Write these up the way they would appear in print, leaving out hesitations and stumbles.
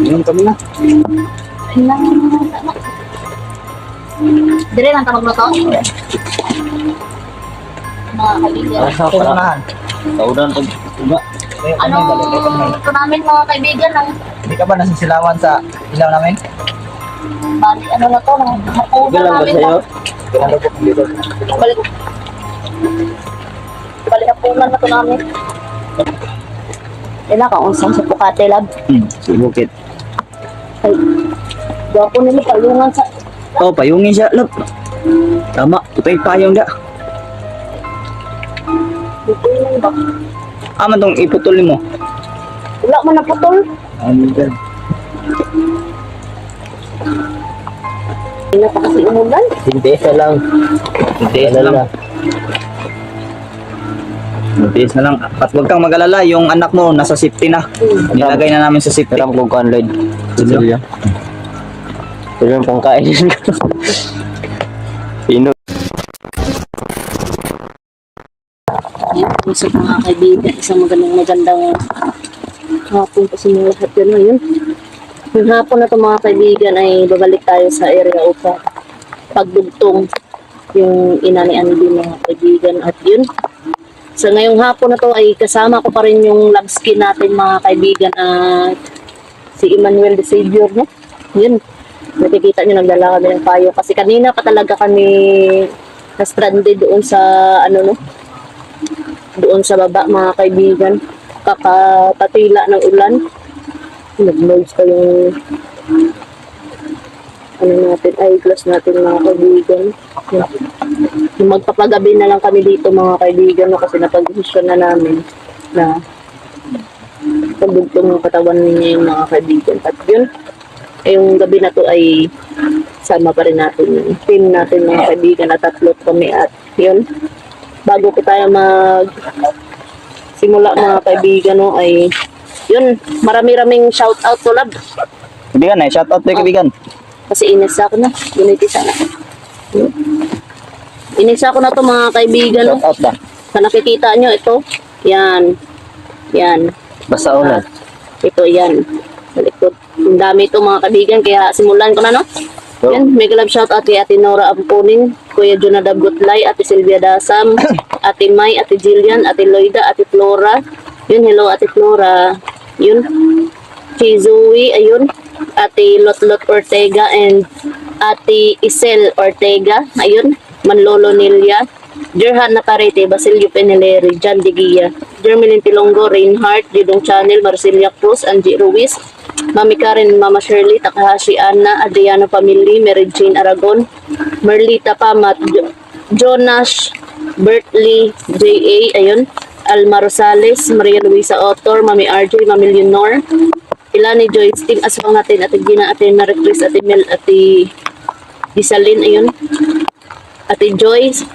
Inom kami na. Dire lang tanong mo to. Mga kaibigan. Tunahan. Taudan pag iba. Ano ito namin mga kaibigan ng Hindi ka ba nasisilawan sa ilaw namin? bali ano na to ng hapunan namin to. Kailan daw po dito? Balik. Balik hapunan na to namin. Ila ka unsang sa Pukate lab. Sa bukit. Ay. Gwapo nila palungan sa Oh, payungin siya, love. Tama, ito yung payong da. dito lang ba? Aman tong iputol mo. Wala man naputol. Ano yan? Hindi na pa kasi umulan. Sintesa lang. Sintesa lang. Sintesa lang. At huwag kang mag-alala, yung anak mo nasa safety na. Nilagay na namin sa safety. Alam kong conloid. Silya. Ito yung pangkain. Pino. Ayun, sa mga kaibigan, isang magandang hapon po sa mga lahat yun. Ayun. Yung hapon na ito mga kaibigan ay babalik tayo sa area upang pagdugtong yung ina ni Andy mga kaibigan. At yun, sa ngayong hapon na to ay kasama ko pa rin yung love skin natin mga kaibigan at si Emmanuel de Savior, no? Yun, nakikita nyo nagdala kami ng payo kasi kanina pa talaga kami na-stranded doon sa ano no, doon sa baba mga kaibigan, kakapatila ng ulan. Nag-noise pa yung ano natin, eyeglass natin mga kaibigan. Magpapagabi na lang kami dito mga kaibigan no, kasi napag-desisyon na namin na pagdugtong ng katawan niya yung mga kaibigan. At yun, yung gabi na to ay sama pa rin natin yung team natin mga kaibigan at tatlo kami. At yun, bago ko tayo simula mga kaibigan no, ay yun, marami-raming shout out to lab. Kaibigan eh, shout out to kaibigan. Kasi inisa ko na, initisa na. Inisa ko na to mga kaibigan no. Shout out na. Sa nakikita nyo, ito, yan, yan. Basta ulan. Ito yan. Sa likod. Ang dami ito mga kaibigan, kaya simulan ko na no. Yan, mega love shout out kay Ate Nora Ampunin, Kuya Jonadab Gutlay, Ate Silvia Dasam, Ate May, Ate Jillian, Ate Loida, Ate Flora. Yun, hello Ate Flora. Yun, Chizoe, ayun. Ate Lotlot Ortega and Ate Isel Ortega. Ayun, Manlolo Nilia. Jerhan Naparete, Basilio Peneleri, Jan Digia, Jermelin Pilongo, Reinhardt, Didong Channel, Marcelia Cruz, Angie Ruiz, Mami Karen, Mama Shirley, Takahashi Anna, Adriano Family, Mary Jane Aragon, Merlita Pamat, Jonas, Bertley, J.A., ayun, Alma Rosales, Maria Luisa Otor, Mami RJ, Mami Leonor, Ilani Joyce, Team Aswang natin, Ate Gina, Ate Marie Chris, Ate Mel, Ate Isalin, ayun, Ate Joyce,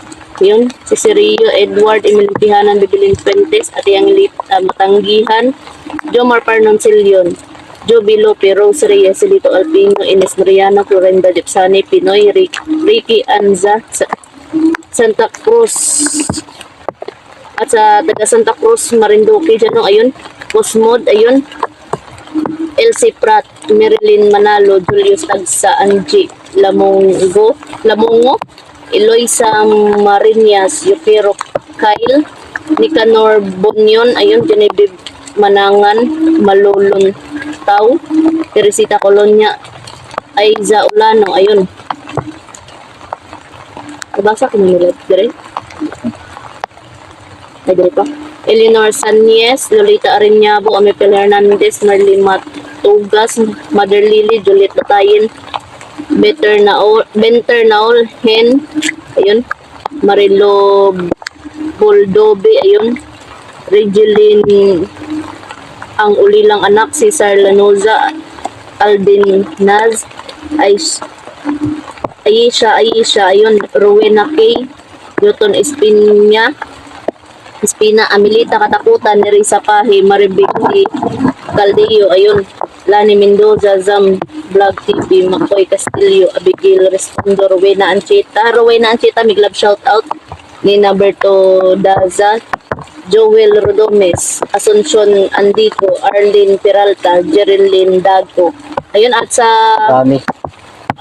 yun, si Sirio, Edward, Emilio Pihanan, Bibilin Fuentes, Ate Anglit, Matanggihan, Jomar Parnoncillion, Joby Lope, Rose Reyes, Silito Alpino, Ines Mariano, Florinda Dipsani, Pinoy, Ricky Anza, Santa Cruz, at sa taga Santa Cruz, Marinduque, dyan, no, ayun, Cosmod, ayun, Elsie Prat, Marilyn Manalo, Julius Tagsa, Angie Lamongo, Eloisa Marinas, Yukiro Kyle, Nicanor Bonyon, ayun, Genevieve Manangan, Malulon Tau, Teresita Colonia, Aiza Ulano, ayun. Nabasa ko nila, dire? Ay, dire pa. Eleanor Sanyes, Lolita Arinyabo, Amipel Hernandez, Marlene Matugas, Mother Lily, Juliet Latayin, Benter Naol, Hen, ayun, Marilo Boldobe, ayun, Regeline, ang ulilang anak, Cesar Lanoza, Aldin Naz, Aisha, ayun, Rowena K, Newton Espina, Amilita Katakutan, Nerissa Pahi, Maribiki Caldillo, ayun, Lani Mendoza, Zam Vlog TV, Makoy Castillo, Abigail Respondo, Rowena Anchita, may glove shout out, Nina Berto Daza, Joel Rodomes, Asuncion Andico, Arlene Peralta, Jerilyn Dago. Ayun, at sa Dami.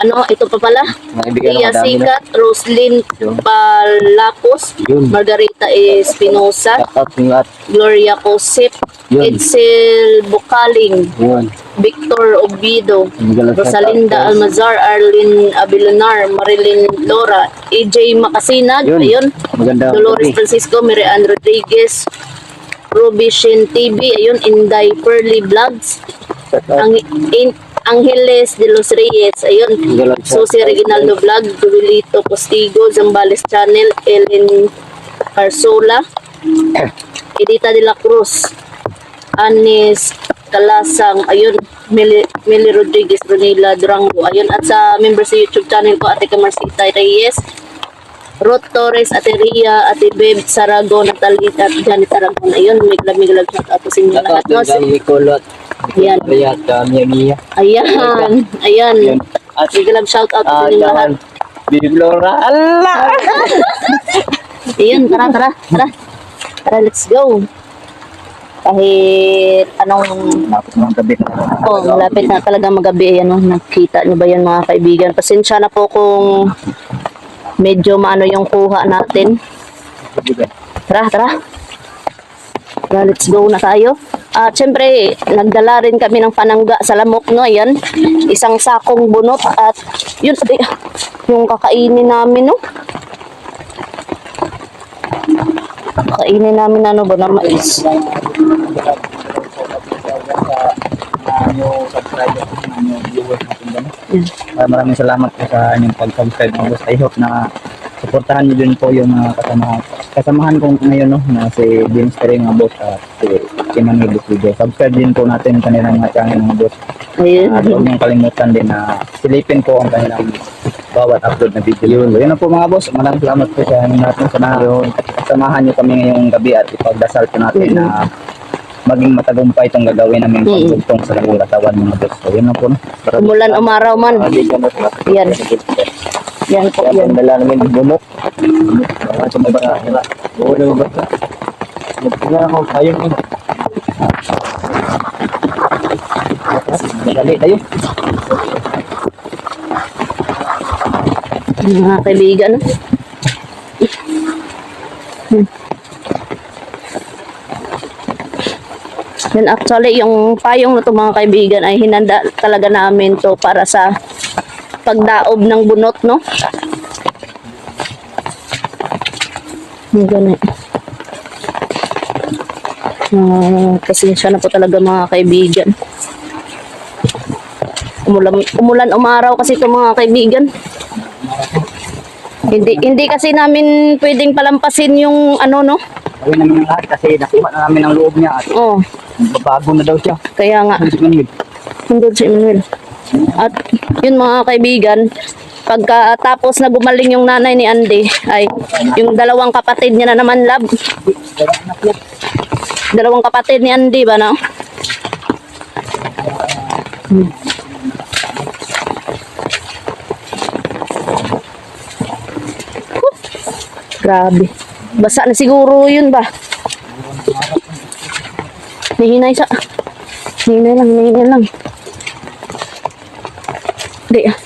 ito pa pala. Mga ibigan Iya ako, dami na. Sikat, Roslyn Yun. Palapos, Yun. Margarita Espinosa, Shout out yung lahat. Gloria Cosip, Yun. Edsel Bukaling, Yun. Victor Obido, Ibigan lang, shout out, Rosalinda guys. Almazar, Arlene Abilonar, Marilyn Lora, AJ Makasinag, Yun. ayun, Maganda. Dolores Francisco, Miriam Rodriguez, Ruby Shin TV, ayun, Inday Pearly Vlogs, Angeles de los Reyes, ayun, Susi Reginaldo Vlog, Duilito Postigo, Zambales Channel, Ellen Carsola, Edita de la Cruz, Anis Kalasang, ayun, Mili Rodriguez, Brunila Durango, ayun, at sa member sa YouTube channel ko, Ate Camarcita Reyes, Ruth Torres, Ate Ria, Ate Beb, Saragon, Natalie, at Janet Aragon, ayun, miglab shout out sa inyo lahat, no? Ayan. Ayan. At miglab shout out sa inyo lahat. Bibi Flora. Allah! Ayun, tara. Tara, let's go. Kahit anong malapit na talaga magabi. Ayan, nakita niyo ba yan mga kaibigan? Pasensya na po kung medyo maano yung kuha natin. Tara, let's go na tayo. At syempre, nagdala rin kami ng panangga sa lamok, no? Ayan, isang sakong bunot at yun, yung kakainin namin, no? Kakainin namin ano ba na mais. Maraming salamat po sa inyong pag-subscribe mga boss. I hope na suportahan niyo din po yung mga kasamahan ko ngayon, no, na si James Perry mga boss at si Manuel Video. Subscribe din po natin ang kanilang mga channel mga boss. Ayun. At huwag niyong kalimutan din na silipin po ang kanilang bawat upload na video. Yun na po mga boss. Maraming salamat po sa inyo natin. Sana kasamahan niyo kami ngayong gabi at ipagdasal po natin na maging matagumpay itong gagawin namin pagtugtong sa katawan mga boss. So yun na po. Umulan umaraw man. Yan. Yan po yan. Dala namin yung bumok. Sa mga bata. Oo na mga bata. Magpila ako. Ayun yun. Dali tayo. Mga kaibigan. Then actually, yung payong na to mga kaibigan ay hinanda talaga namin to para sa pagdaob ng bunot, no? Yung ganun. Pasensya na po talaga mga kaibigan. Umulan umaraw kasi ito mga kaibigan. Hindi kasi namin pwedeng palampasin yung ano, no? Gawin namin ang lahat kasi nakuha na namin ang loob niya at babago na daw siya. Kaya nga. Hundod si Emmanuel. At yun mga kaibigan, pagkatapos na gumaling yung nanay ni Andy, ay yung dalawang kapatid niya na naman, lab. Dalawang kapatid ni Andy ba, no? Grabe. Basa na siguro yun ba? Hihinay siya. Hihinay lang. Hindi ah.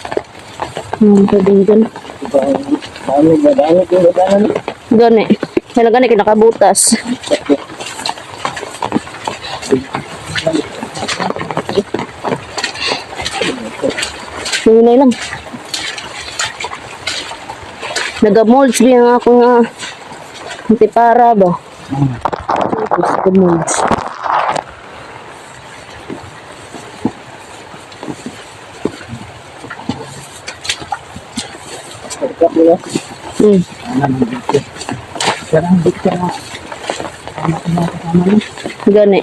Kaibigan. Gani. Kailan gani kinakabutas. Hihinay lang. Nagamolds biya ako nga. Hindi para ba? Nagamolds. Gani.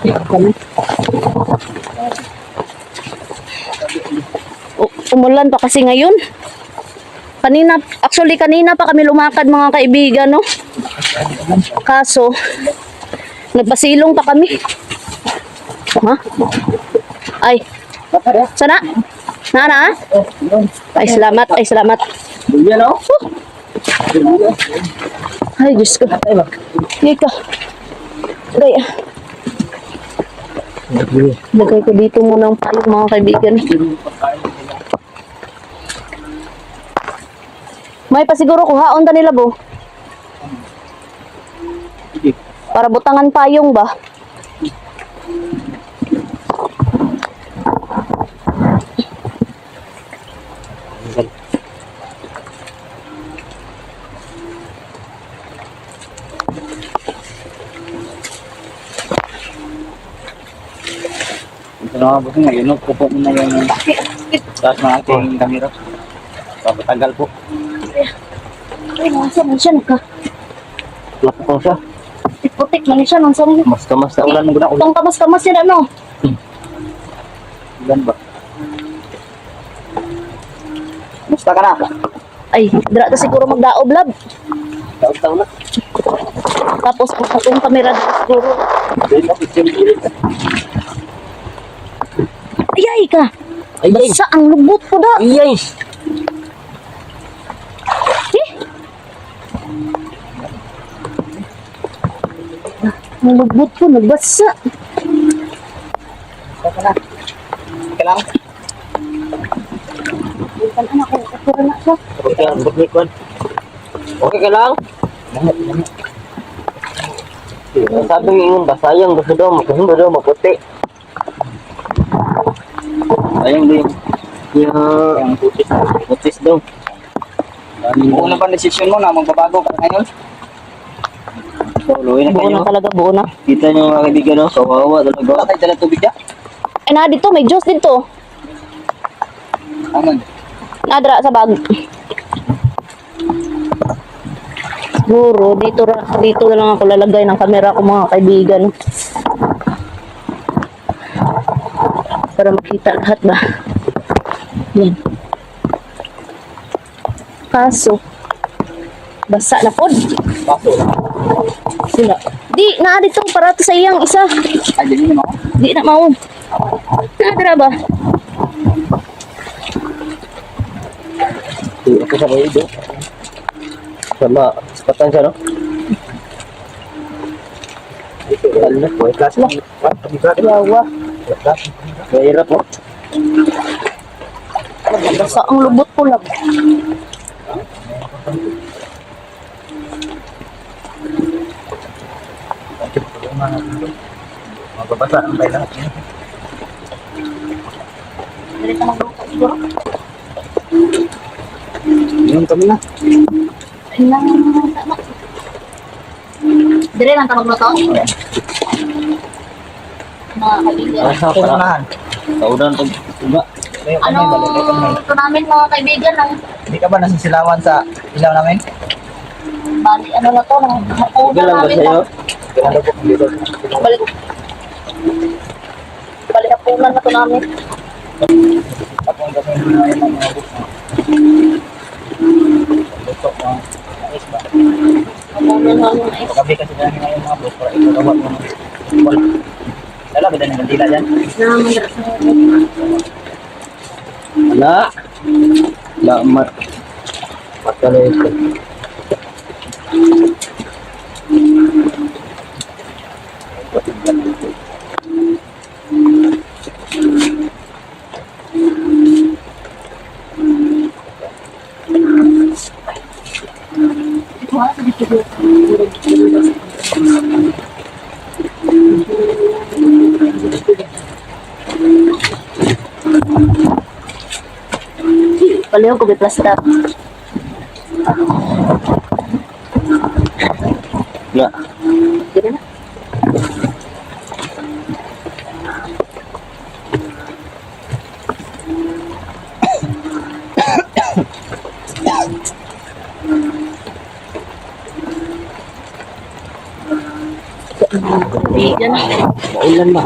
Umulan pa kasi ngayon. Kanina pa kami lumakad mga kaibigan, no? Kaso, nagpasilong pa kami. Ha? Ay. Sana? Nana? Ay, salamat. Ay, Diyos ko. Ika. Gaya. Lagay ko dito muna ang payong mga kaibigan. May pa siguro kuhaon ta nila bo. Para butangan payong ba? Ito na boss, ngayon upo mo na yung taas ng ating kamera. Papatagal po. Ay, nasa siya naka. Lapo ko siya. Putik man siya nung sarili. Mas kamas na ulan mo guna ulan. Itong kamas-kamas yan ano. Ulan ba? Musta ka na? Ay, dira ta siguro magdaob lab. Taon-taon na. Tapos kung kamera dito siguro. Dahil ako simple. Ay ka. Ay, Basa ang lubot ko da. yes. Eh. Ang lubot ko nagbasa. Musta ka na? Okay lang. Bukan anak ko, kapura na siya. Okay lang, good week, okay ka lang? Sabi ng ingon ba, sayang gusto daw, magkasundo daw, maputi. Sayang din. Yung putis daw. Buo na ba desisyon mo na magbabago ka ngayon? Tuloy na Buo kayo. na talaga, buo na. Kita niyo mga kaibigan, no? Kawawa talaga. Wala tayo dala tubig ya? Ay na, dito, may juice dito. Aman. Nadra sa bag. Siguro, dito na lang ako lalagay ng kamera ko mga kaibigan. Para makita lahat ba. Yan. Kaso, basa na pod. Baso na. Sila. Di, naa dito para to sa iyang isa. Ay, dili naman ako. Di na mao. Nadra ba? Ako sa kayo doon. Sama, sepatan siya, no? Ito, alam na po. Klase lang. Yawa. Mahirap po. Basa ang lubot ko lang. Magbabasa ang tayo lahat. Dili ka magluto siguro. Yun kami na. Ilang tama. Dire lang ta magluto. Mga kaibigan. Sa unahan. Sa unahan pag tuba. Ano ito namin mga kaibigan ng Hindi ka ba nasisilawan sa ilaw namin? bali ano na to ng hapunan Bilang ba namin sa'yo? to. Bilang po dito. Balik. Balik hapunan na to namin. Ako ang gawin na yung mga bus na. Luto mga mais ba? Hapunan namin na ito. Pagkabi kasi dahil ngayon mga bus para ito gawat mo. Wala. Wala ba din ang bandila dyan? Naman na sa Wala. Wala. Matala ito. Paliho ko biplastar. Wala. Dire na. Kaibigan. Maulan ba?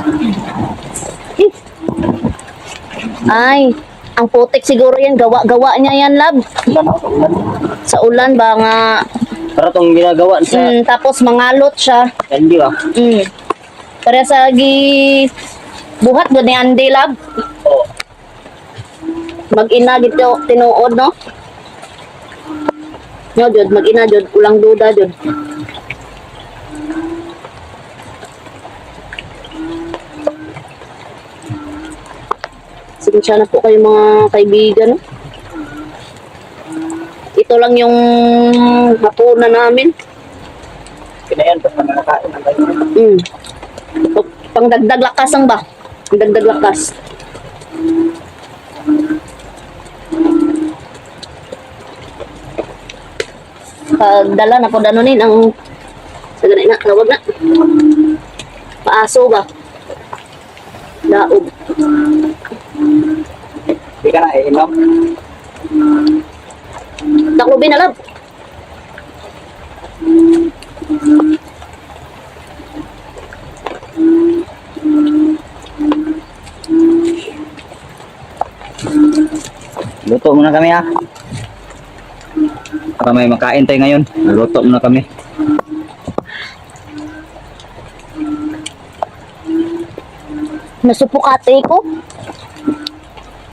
Eh. Ay, ang putik siguro yan. Gawa-gawa niya yan, lab. Ulan ako sa ulan. Sa ulan ba nga. Para itong ginagawa sa Tapos mangalot siya. candy ba? Para sa buhat doon ni Andy, lab. Oo. Mag-ina dito tinuod, no? No, Jod, mag-ina, Jod. Ulang duda, Jod. Pasensya na po kayo mga kaibigan. Ito lang yung hapunan namin. Kinayan, basta nakakain ang kayo. Pangdagdag lakas ang ba? Pangdagdag lakas. Pagdala na po danunin ang sagana na, nawag na. Paaso ba? Daog. Hindi ka na iinom. Taklubin na lang. Luto muna kami ha. Para may makain tayo ngayon. Luto muna kami. Nasupukate ko.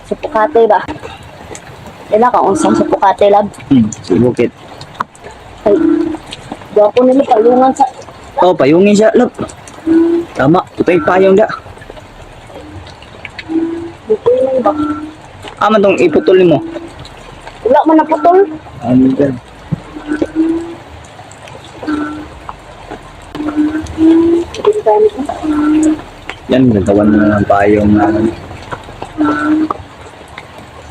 Supukate ba? Ila ka unsang supukate lab. Si Bukit. Ay. Gwapo nila palungan sa Oh, payungin siya. Lop. Tama. Ito yung payong da. bukoy lang ba? Aman tong iputol mo. Wala man naputol. Ano ka? Yan, nagawan na ng payong namin.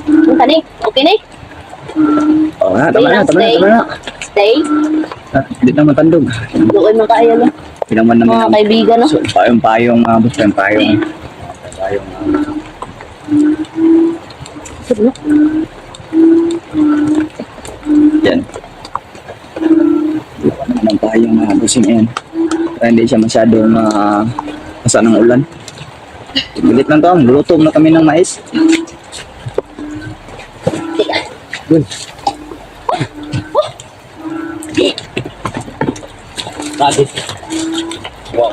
Ang tani, okay ni? Oh, na, tama na, tama na, tama na. Stay. Hindi na matandog. Doon makaya no. Pinaman namin Mga ang kaibigan no. so, payong-payong, basta yung payong. Payong, Sige no. yan. Pinaman naman ang payong busing yan. Para hindi siya masyadong masa ng ulan. Bilit lang to, luto na kami ng mais. Dun. Tadi. Wow.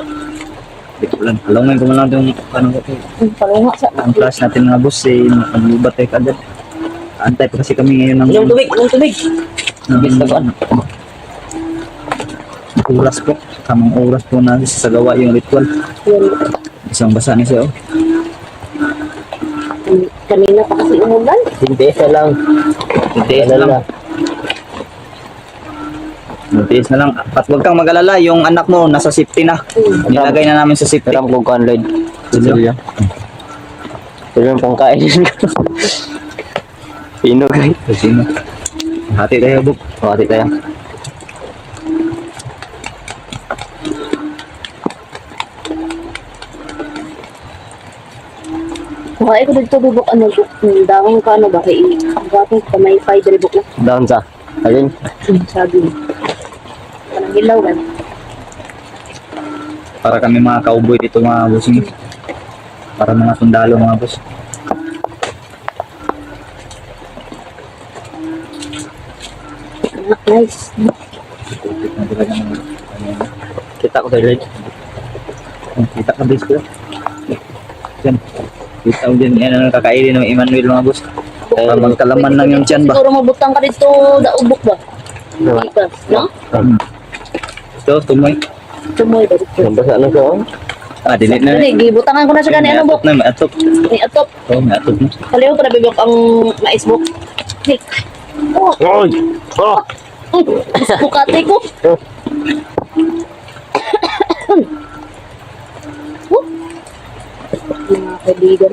Dito lang. Alungan ko muna itong paano ko ito. Palunga sa. Ang class natin mga boss eh, maglubat tayo kagad. Antay pa kasi kami ngayon ng... Inom tubig, inom tubig. Oras po. Tamang oras po na sa gawa yung ritual. Yan. Isang basa ni siya oh. Kanina pa kasi umulan. Hintiis na lang. Hintiis na lang. Hintiis na lang. At huwag kang mag-alala, yung anak mo nasa safety na. Nilagay na namin sa safety. Alam kong kan Lloyd. Sino? Ito yung pangkain. Pino guys. Sino? Hati tayo, Buk. Hati tayo. Kuha ko dito bibok ano dawang ka ano ba kay gapon kamay pay diri buk Down sa. Alin? sabi mo. Kanang hilaw kan. Para kami mga cowboy dito mga bossing. Para mga sundalo mga boss. Nice. Kupit na talaga ng Kita ko tayo Lloyd. kita ka base ko. Yan. Kita ko din. Yan ang kakainin ng Emmanuel mga boss. Para magkalaman lang yung tiyan ba. Siguro mabutang ka dito daubok ba? Ika, no? So, tumoy. Tumoy ba dito? Nabasa na siya. Ah, delete na. Dili gibutangan ko na sa gani May ano atop bok. na, may atop. Ni atop. Oh, may atop na. Kaliw ko na bibok ang mais bok. Hey. Oh, Oy! Oh! bukate ko. Mga kaibigan.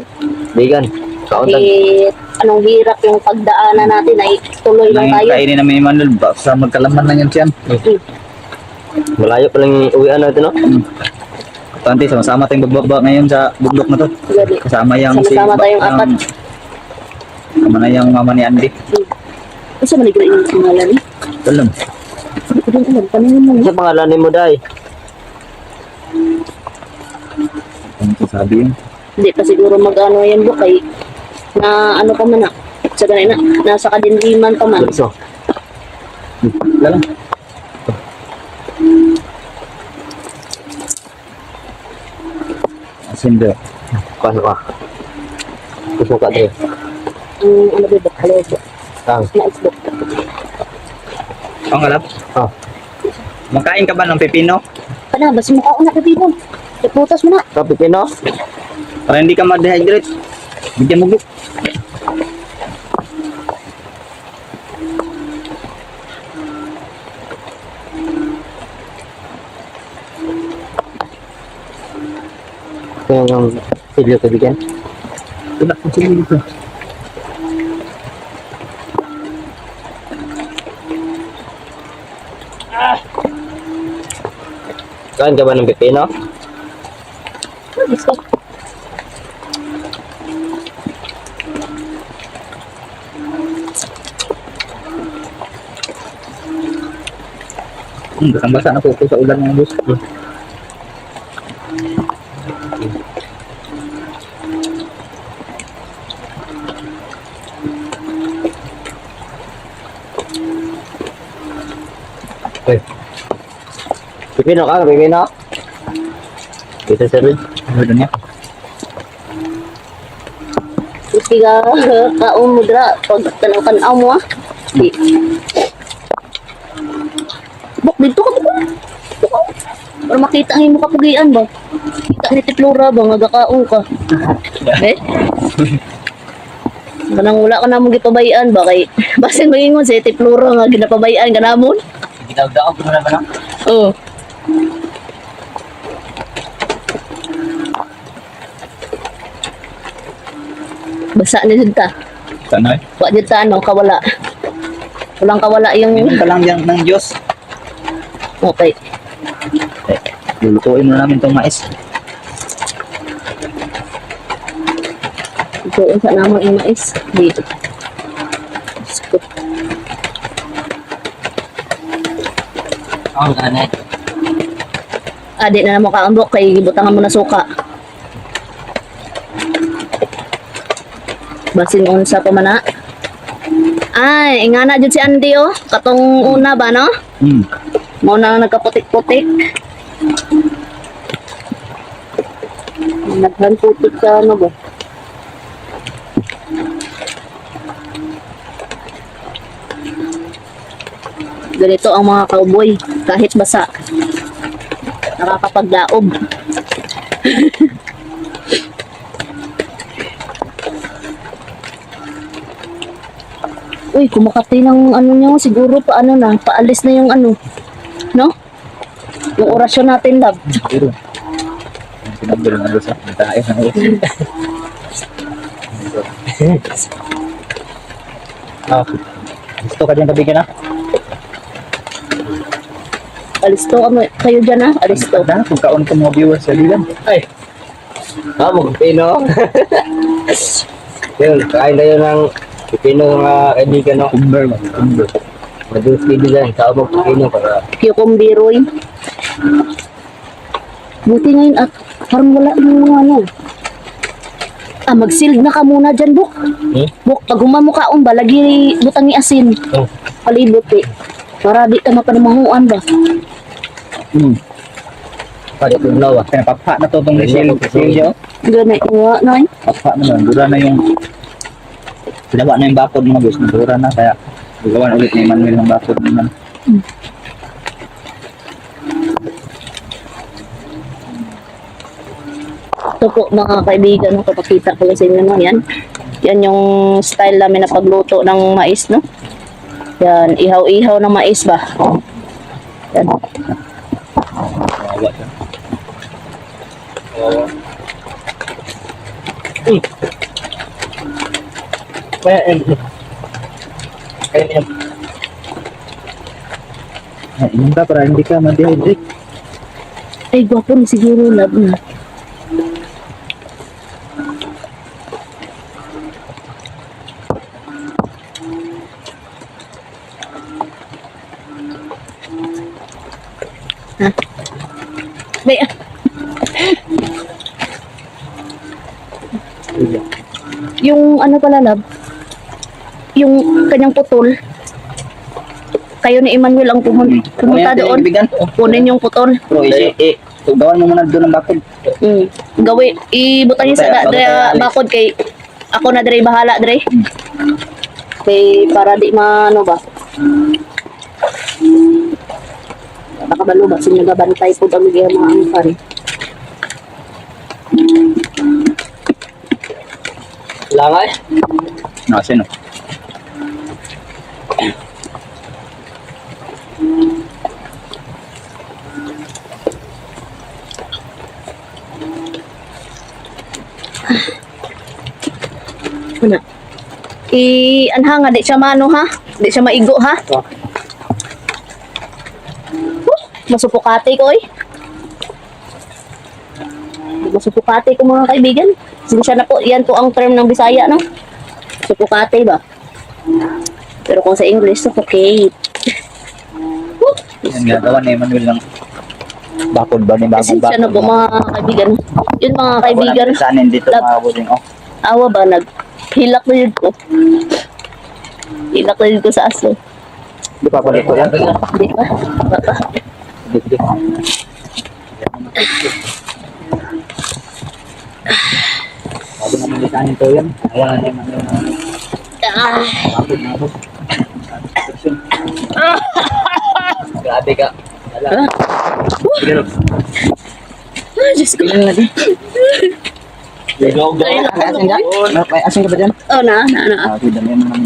Bigan. Kauntan. Kahit anong hirap yung pagdaanan natin ay tuloy lang Yung tayo. kainin namin ni Emmanuel, basta magkalaman lang yung tiyan. Malayo pa lang yung uwian natin no? Tante, sama-sama tayong bagbaba ngayon sa bundok na to. Gani. Kasama yung Sama-sama tayong apat. Kasama na yung mama ni Andy. Kasi maligro yung pangalan eh. Ito lang. Hindi ko din alam. Tanungin mo. Sa pangalan mo Day? Ano sasabi yun? Hindi pa siguro mag-ano yan bro. Kay na ano pa man na. Sa ganun na. Nasa kadindiman pa man. So. Wala lang. Asin ba? Pasok ka. Pasok ka tayo. Ang ano ba ba? Kaliw ba? Tang. Mais bro. Ang alap? Oh. Makain ka ba ng pepino? Kana, basi mo ka una ka bibon. Iputas mo na. Kapi Pino? Para hindi ka ma-dehydrate. Bigyan mo buk. Gusto mo ng silyo kaibigan? Wala ko sila dito. Saan ka ba ng pipino? Gusto. Basang-basa na po ako sa ulan ng bus. Uy. Pipino ka, pipino? Dito sir. Ano doon niya? Gusto ka kaon mo dra. Pag tanaw-tanaw mo ah. Di. Bok, dito ka ba? Para makita ang imo kapugian ba? Kita ni Tiplora ba? Nga gakaon ka. Eh? Kanang wala ka na mong gipabayaan ba? Kay basin magingon si Tiplora nga ginapabayaan ka namon. Ginagdaan ko na ba na? Oo. Basa ni Junta. Sana eh. Wa Junta ano, kawala. Walang kawala yung... Minum ka lang yan ng Diyos. Okay. Lulutuin mo namin itong mais. Ito yung sa naman yung mais. Dito. Scoop. Ang ganit. Di na mo kaambok kay gibutangan mo na suka. Basin unsa pa man na. Ay, ingana jud si Andy oh. Katong una ba no? Mo na nagkaputik-putik. Naghanputik ka ano ba? Ganito ang mga cowboy, kahit basa. Nakakapagdaob. Uy, kumakati ng ano niya, siguro pa ano na, paalis na yung ano. No? Yung orasyon natin, love. Pero, sinabi lang ano sa tayo na gusto ka dyan kabigyan na? Alisto kayo dyan ha? Alisto. Na, kung kaon ko mga viewers sa lilan. Ay. Mo pipino. Yun, kain tayo ng pipino nga kaibigan no. Kumber man, kumber. Madus TV lang, tao mo pipino para Cucumberoy. Buti ngayon at parang wala yung mga ano. Mag-sealed na ka muna dyan, Buk. Buk, pag humamo kaon ba, lagi butang ni asin. Oh. Palibot eh. Para di ka mapanamanguan ba? pagtulaw. Pinapakpa na to itong silyo. Ganay, nga na eh. Pakpa na lang. Dura na yung Dawa na yung bakod mga boss. Dura na kaya gagawan ulit ni Manuel ng bakod naman. Ito po mga kaibigan, kapakita ko lang sa inyo no, yan. Yan yung style namin na pagluto ng mais, no? Yan, ihaw-ihaw ng mais ba? Yan. Kawawa siya. Kaya Inom ka para hindi ka ma-dehydrate. Ay, gwapo na siguro, love na. Ha? May, yung ano pala, love? Yung kanyang putol. Kayo ni Emmanuel ang pumunta doon. Kunin yung putol. Pero gawan mo muna doon ang bakod. Gawi, ibutan niyo sa bakod kay ako na dire bahala dire. Kay para di maano ba. Nakabalo ba sino gabantay po ang mga angkan. langay. Sino? Ano? Anha nga, di siya mano ha? Di siya maigo ha? Masupukati ko eh. Masupukati ko mga kaibigan. Sinsya na po, yan po ang term ng Bisaya, no? Supukati ba? Pero kung sa English, suffocate. Yan nga, gawa ni Manuel ng bakod ba ni bakod Sinsya na po mga kaibigan. Yun mga kaibigan. Sanin dito Lab- mga busing. Oh, Awa ba, naghilak na yun ko. Hilak na yun ko sa aso. di pa pala ito yan. Di ba? Baka. Di, di. Sabi naman lisanin to yan. Wala na yung Manuel ng Ah, bakod na bus. Grabe ka. Wala. Sige, Rob. Diyos ko. Ilan na di? Ligaw ba? May asin ka? May asin ka ba dyan? Oh, na. Di dami mo naman.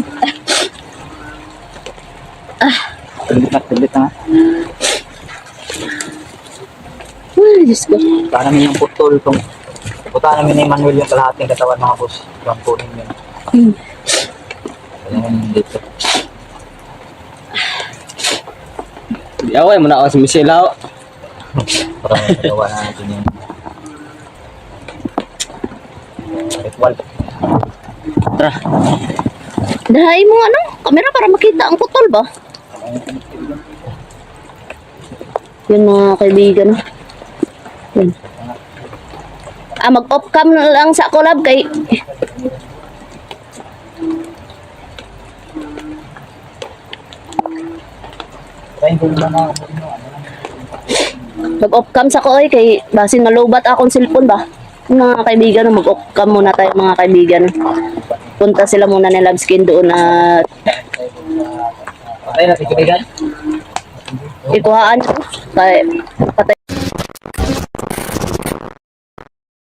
Tulit na. Diyos ko. Punta namin yung putol. Punta namin ni Manuel yung kalahating katawan mga boss. Rampunin yun. Ayan dito. Di away mo na ako si Michelle ako. Para magawa natin yung ritual. Tara. Dahay mo ano, kamera para makita ang putol ba? Yun mga kaibigan. Yun. Mag-off cam na lang sa collab kay Try ko na mga mag-off cam sa ko kay basin malubat akong cellphone ba? Mga kaibigan, mag-off cam muna tayo mga kaibigan. Punta sila muna ni Labskin doon at patay na si Kaibigan. ikuhaan ko. Patay